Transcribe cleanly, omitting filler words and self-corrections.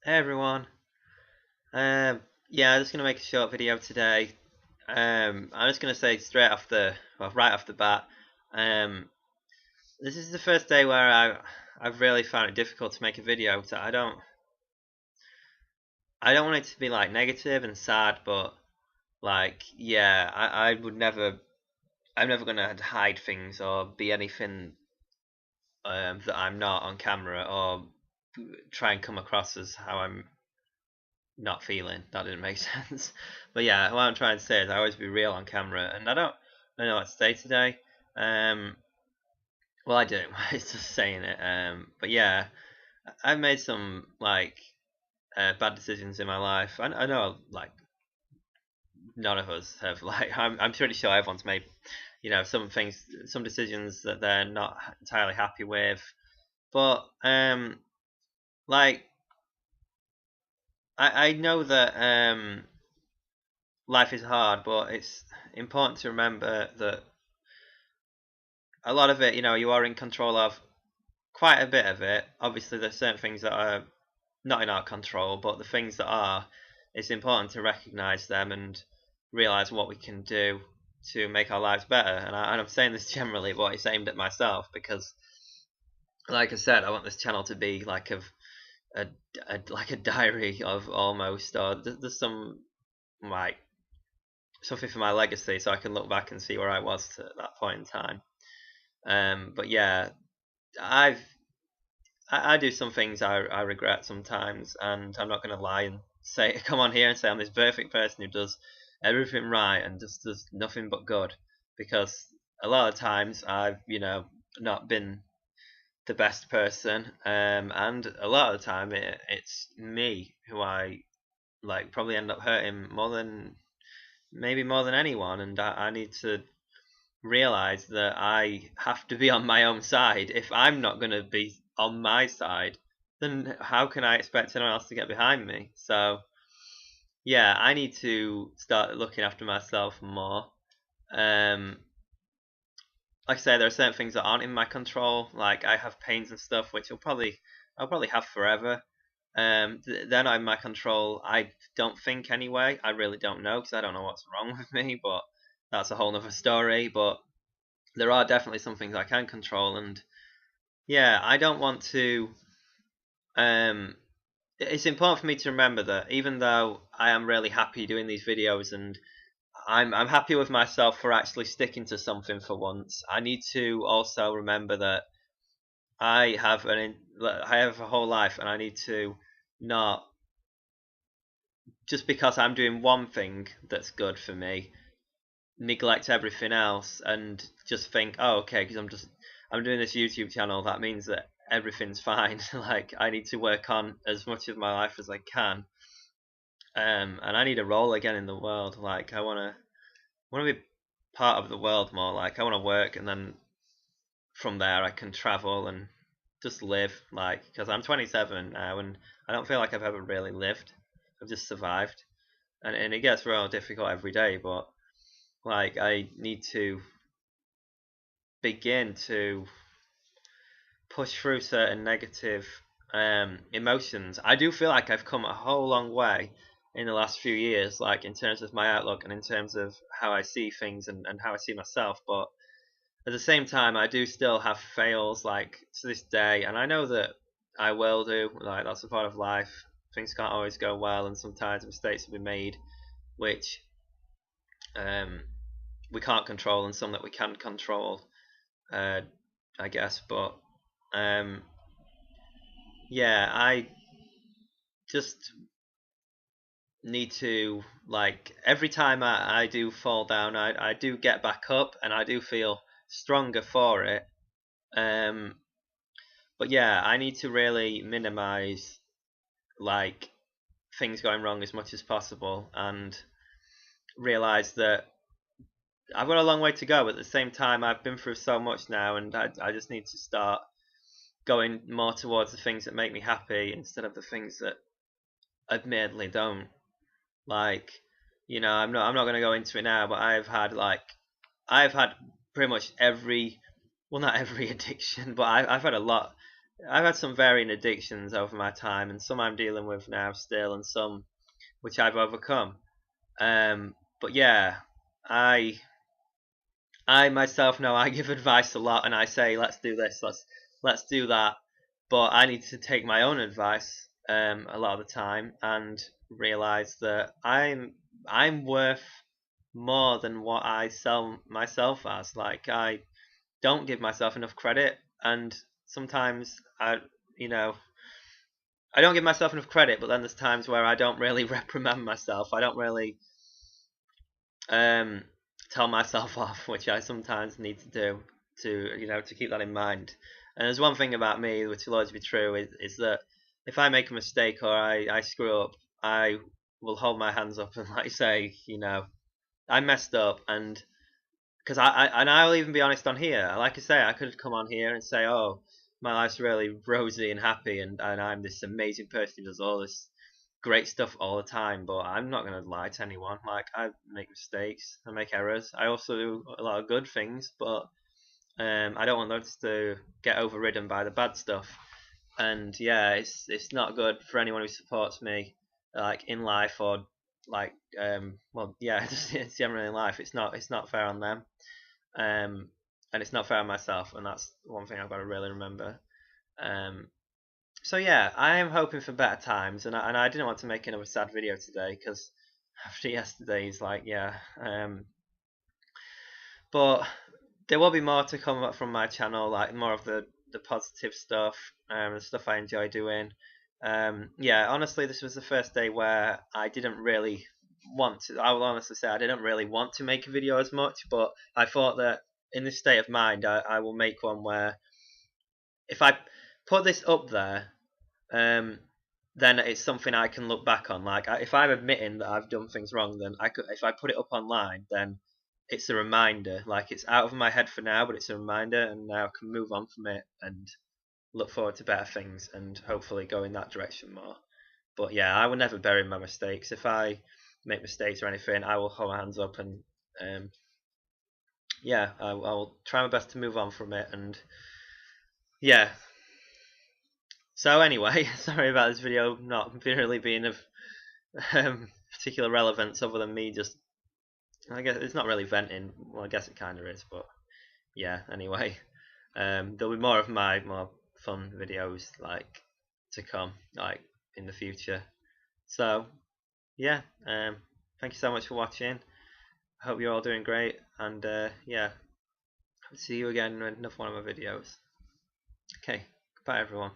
Hey everyone. Um, yeah, I'm just gonna make a short video today. I'm just gonna say right off the bat, um, this is the first day where I've really found it difficult to make a video. So I don't want it to be like negative and sad, but like yeah, I would never I'm never gonna hide things or be anything that I'm not on camera or try and come across as how I'm not feeling. That didn't make sense. But yeah, what I'm trying to say is I always be real on camera, and I know what to say today. Um, well, I do. It's just saying it. But yeah, I've made some like bad decisions in my life. I know like none of us have. Like I'm pretty sure everyone's made some things, some decisions that they're not entirely happy with. But like I know that life is hard, but it's important to remember that a lot of it, you are in control of quite a bit of it. Obviously, there's certain things that are not in our control, but the things that are, it's important to recognize them and realize what we can do to make our lives better. And I'm saying this generally, but it's aimed at myself because, like I said, I want this channel to be like a, like a diary of almost, or there's some like something for my legacy, so I can look back and see where I was at that point in time. But yeah, I've I do some things I regret sometimes, and I'm not going to lie and say come on here and say I'm this perfect person who does everything right and just does nothing but good, because a lot of times I've not been the best person, and a lot of the time it's me who I like probably end up hurting maybe more than anyone, and I need to realize that I have to be on my own side. If I'm not going to be on my side, then how can I expect anyone else to get behind me? So, yeah, I need to start looking after myself more. Um, like I say, there are certain things that aren't in my control. Like I have pains and stuff, which I'll probably have forever. They're not in my control. I don't think anyway. I really don't know because I don't know what's wrong with me, but that's a whole nother story. But there are definitely some things I can control, and yeah, I don't want to. Um, it's important for me to remember that even though I am really happy doing these videos and I'm happy with myself for actually sticking to something for once, I need to also remember that I have a whole life, and I need to not just because I'm doing one thing that's good for me neglect everything else and just think, oh, okay, because I'm doing this YouTube channel, that means that everything's fine. Like I need to work on as much of my life as I can, and I need a role again in the world. Like I wanna be part of the world more. Like I wanna work, and then from there I can travel and just live. Like because I'm 27 now, and I don't feel like I've ever really lived. I've just survived, and it gets real difficult every day, but like I need to begin to push through certain negative emotions. I do feel like I've come a whole long way in the last few years, like in terms of my outlook and in terms of how I see things and how I see myself. But at the same time, I do still have fails, like to this day, and I know that I will do. Like that's a part of life. Things can't always go well, and sometimes mistakes will be made, which um, we can't control, and some that we can control, uh, I guess. But um, yeah, I just need to like every time I do fall down, I do get back up and I do feel stronger for it. Um, but yeah, I need to really minimize like things going wrong as much as possible and realize that I've got a long way to go. But at the same time, I've been through so much now, and I just need to start going more towards the things that make me happy instead of the things that admittedly don't. Like, I'm not gonna go into it now, but I've had pretty much every, well, not every addiction, but I've had a lot I've had some varying addictions over my time, and some I'm dealing with now still, and some which I've overcome. But yeah, I I myself know I give advice a lot, and I say let's do this, let's do that. But I need to take my own advice a lot of the time and realize that I'm worth more than what I sell myself as. Like I don't give myself enough credit, and sometimes you know, I don't give myself enough credit. But then there's times where I don't really reprimand myself. I don't really um, tell myself off, which I sometimes need to do to keep that in mind. And there's one thing about me which will always be true is that if I make a mistake or I screw up, I will hold my hands up and like say, I messed up, and because and I'll even be honest on here. Like I say, I could come on here and say, oh, my life's really rosy and happy, and I'm this amazing person who does all this great stuff all the time, but I'm not going to lie to anyone. Like, I make mistakes, I make errors. I also do a lot of good things, but I don't want those to get overridden by the bad stuff. And yeah, it's not good for anyone who supports me, like in life or like well yeah, it's generally in life. It's not fair on them, and it's not fair on myself, and that's one thing I've got to really remember. Um, so yeah, I am hoping for better times, and I didn't want to make another sad video today because after yesterday's, like, yeah. But there will be more to come up from my channel, like more of the positive stuff, the stuff I enjoy doing. Yeah, honestly, this was the first day where I didn't really want to. I will honestly say I didn't really want to make a video as much, but I thought that in this state of mind, I will make one where if I put this up there, um, then it's something I can look back on. Like if I'm admitting that I've done things wrong, then I could, if I put it up online, then it's a reminder. Like it's out of my head for now, but it's a reminder, and now I can move on from it and look forward to better things and hopefully go in that direction more. But yeah, I will never bury my mistakes. If I make mistakes or anything, I will hold my hands up and yeah, I will try my best to move on from it. And yeah, so anyway, sorry about this video not really being of particular relevance other than me just, I guess it's not really venting. Well, I guess it kind of is, but yeah. Anyway, there'll be more of my more fun videos like to come, like in the future. So yeah, thank you so much for watching. I hope you're all doing great, and yeah, see you again in another one of my videos. Okay, goodbye everyone.